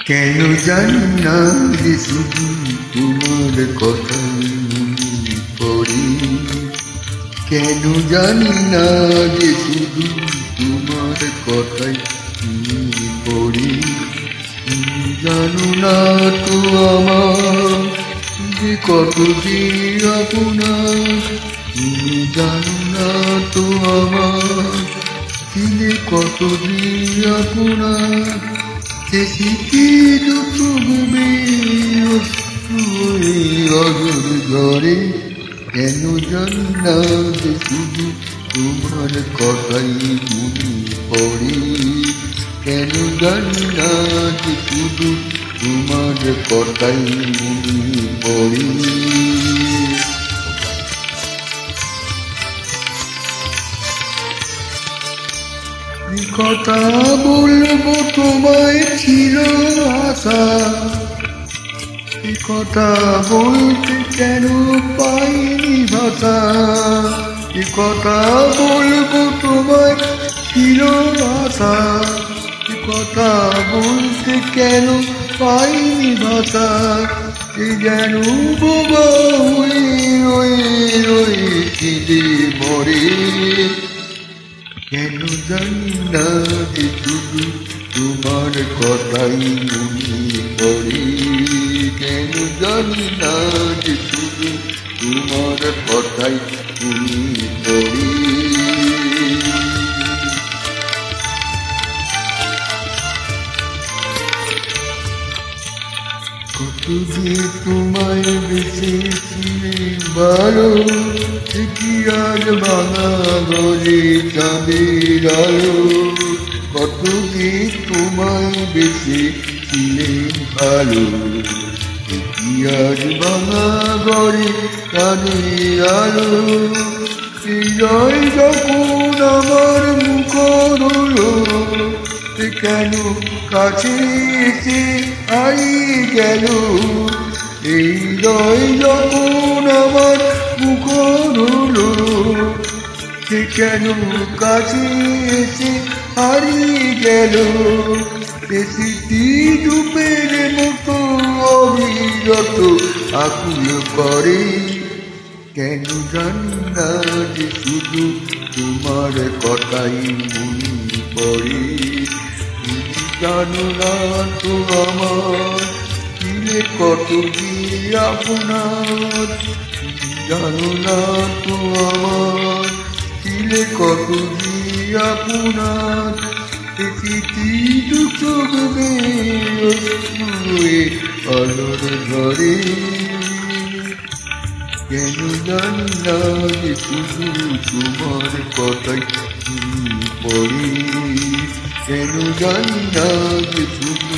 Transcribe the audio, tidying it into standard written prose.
কেন জানি না যে শুধু তোমার কথাই মনে পড়ে। কেন জানি না যে শুধু তোমার কথাই মনে পড়ে। তুমি জানো না তো আমার যে কত যে আপনার। তুমি জানো না তো আমার ছিলে কত যে আপনার। সে স্মৃতির চুগবে অজর ঝরে। কেন জানি না যে শুধু তোমার কথাই মনে পড়ে। কেন জানি না যে শুধু তোমার কথাই মনে পড়ে। কথা বলবো তোমায় ছিল আশা। কথা বলতে কেন পাইনি ভাষা। কথা বলবো তোমায় ছিল আশা। কথা বলতে কেন পাইনি ভাষা। যেন বোবা হয়ে মরে। কেন জানি না যে শুধু তোমার কথাই মনে পড়ে। কেন জানি না যে শুধু তোমার কথাই মনে পড়ে। কত যে তোমায় বেসেছিলে ভালো। কি আজ ভাঙা গলে চাঁদের আলো। কত যে তোমায় বেসেছিলে ভালো। কি আজ ভাঙা গলে চাঁদের আলো। হৃদয় যখন আমার মুখর হলো। কেন কাছে এসে হারিয়ে গেল। হৃদয় যখন আমার মুখর হলো। সে কেন কাছে এসে হারিয়ে গেল। সে স্মৃতি ডুবের মতো অবিরত আকুল করে। কেন জানি না যে শুধু তোমার কথাই মনে পড়ে। জানো না তো আমার ছিলে কত যে আপনার। জানো না তো আমার ছিলে কত যে আপনার। স্মৃতি চোখবে আলোর ঘরে। কেন জানি না যে শুধু তোমার কথাই মনে পড়ে। কেন জানি না যে শুধু